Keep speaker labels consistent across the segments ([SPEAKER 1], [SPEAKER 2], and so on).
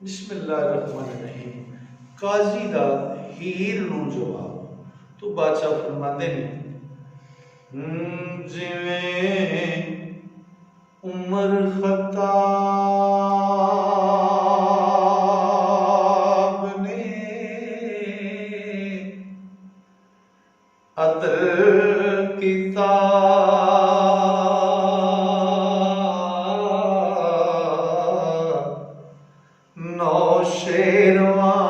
[SPEAKER 1] बिस्मिल्लाहिर्रहमानिर्रहीम। काजी दा हीर नूं जवाब। तो बादशाह फरमाते ने जिवें उमर खताब ने अदल किता नौशेरवां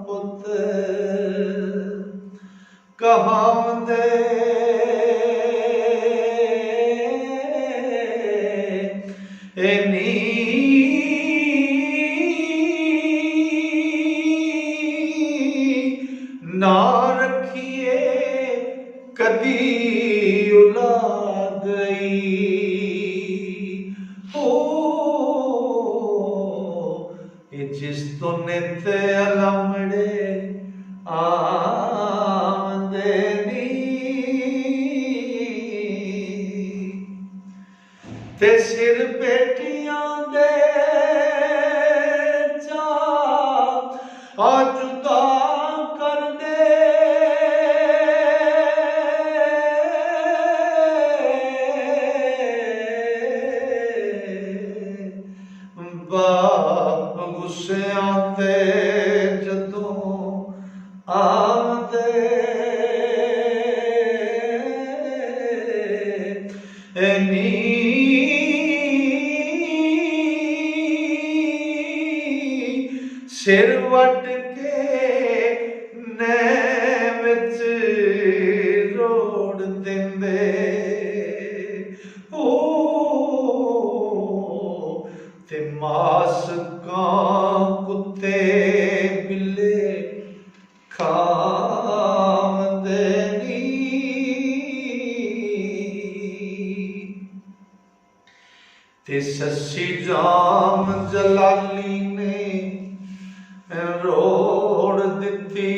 [SPEAKER 1] पुत कहावंदे एनी ना रखिए कदी औलाद जिस तो नित अलमड़े आंदे नी ते सिर बेटियां दे चा जुदा कर दे बाप गुस्से आते जदों आते एनी सिर वट के नैं विच रोड़ दिंदे ते मास कां कुत्ते बिल्ले खांदे नी ते सस्सी जाम जलाली ने रोड़ दिती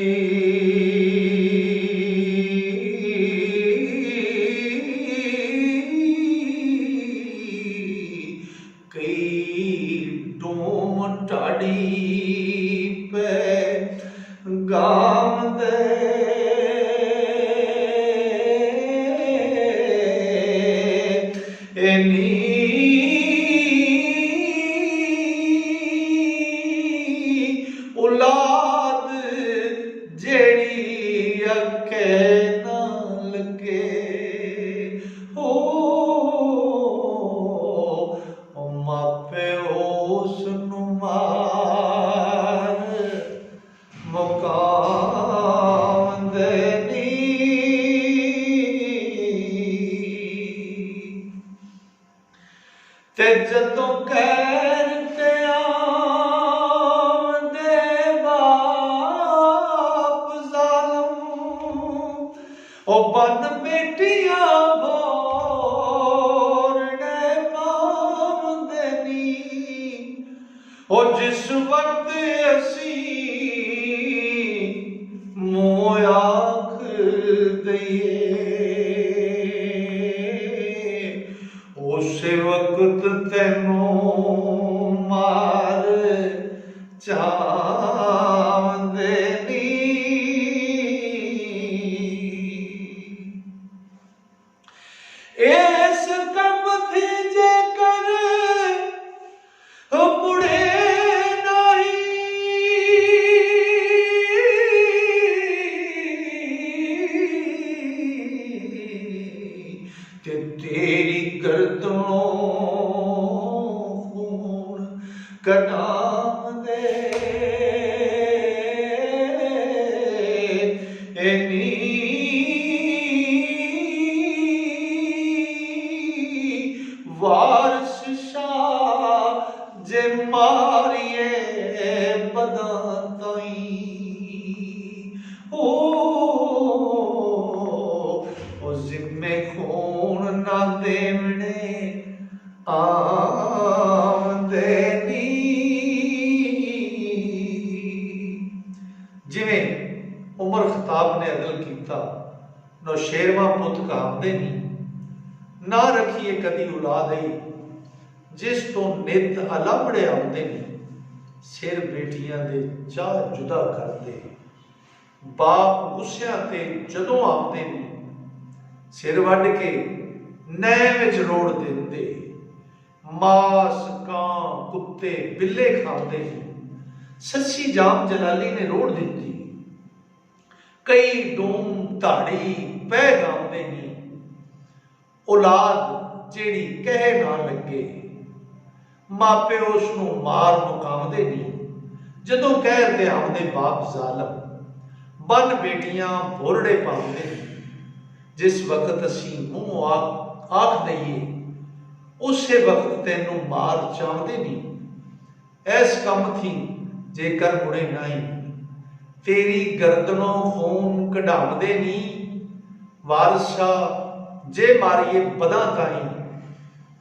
[SPEAKER 1] कई डोम टाड़ी पे गाम दे एनी औलाद जेड़ी अखे ना लगे मापे उस नूं मार मुकावंदे नी ते जदों कैर ते आंदे बाप ज़ालम ओ बन बेटियां बोरने पावंदे नी ओ जिस वक्त असी मूंह आख दईए उस वक्त तैनूं मार चावंदे नी इस कम थी जे कर बुढ़े नहीं ते तेरी गर्दनों खून कटावंदे एनी वारस शाह जे मारिए बदां ताईं ओ जिम्मे खून ना देवने आंदे नी जिवें उमर खताब ने अदल कीता नौशेरवां पुत कहावंदे नी ना रखिए कदी औलाद जिस तो नित अलंबड़े आउंदे ने, सिर बेटियां दे चाह जुदा करदे, बाप गुस्सियां ते जदों आउंदे ने, सिर वड्ड के नैं विच रोड़ दिंदे, मास कां कुत्ते बिल्ले खांदे ने, सस्सी जाम जलाली ने रोड़ दिती, कई डूम धाड़ी पै गांदे ने, औलाद ਜਿਹੜੀ ਕਹਿ ਨਾ ਲੱਗੇ, ਮਾਪੇ ਉਸ ਨੂੰ ਮਾਰ ਮੁਕਾਉਂਦੇ ਨਹੀਂ, ਜਦੋਂ ਕਹਿਰ ਤੇ ਆਉਂਦੇ ਬਾਪ ਜ਼ਾਲਮ, ਬਨ ਬੇਟੀਆਂ ਭੋਰੜੇ ਪਾਉਂਦੇ ਨੇ, ਜਿਸ ਵਕਤ ਅਸੀਂ ਮੂੰਹ ਆਖ ਦਈਏ ਉਸੇ ਵਕਤ ਤੈਨੂੰ ਮਾਰ ਚਾਹੁੰਦੇ ਨਹੀਂ, ਐਸ ਕੰਮ ਥੀ ਜੇਕਰ ਮੁੜੇ ਨਹੀਂ, ਤੇਰੀ ਗਰਦਨੋਂ ਖੂਨ ਕਢਾਉਂਦੇ ਨਹੀਂ, ਵਾਰਸਾ जे मारिए बदा ताई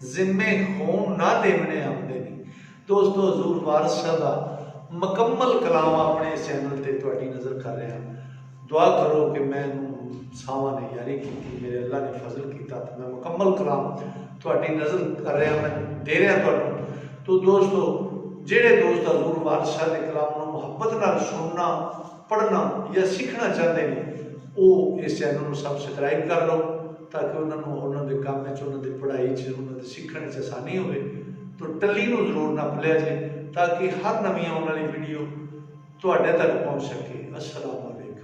[SPEAKER 1] जिम्मे खून ना देवने आते नहीं। दोस्तों हजूर वारिस शाह का मुकम्मल कलाम अपने चैनल पर तुहाडी नज़र कर रहा, दुआ करो कि मैं सावां ने यारी की, मेरे अल्लाह ने फजल किया तो मैं मुकम्मल कलाम तुहाडी नज़र कर रहा, मैं दे रहा तुहानूं। तो दोस्तों जेड़े दोस्त हजूर वारिस शाह के कलाम को मुहब्बत नाल सुनना, पढ़ना या सीखना चाहते हैं, वो इस चैनल को सबसक्राइब कर लो, ताकि उन्होंने काम उन्होंने पढ़ाई उन्होंने सीखने आसानी हो। तो टली को जरूर ना भुलिया जाए, ताकि हर नवी आने वाली वीडियो तुहाडे तक पहुँच सके। अस्सलाम।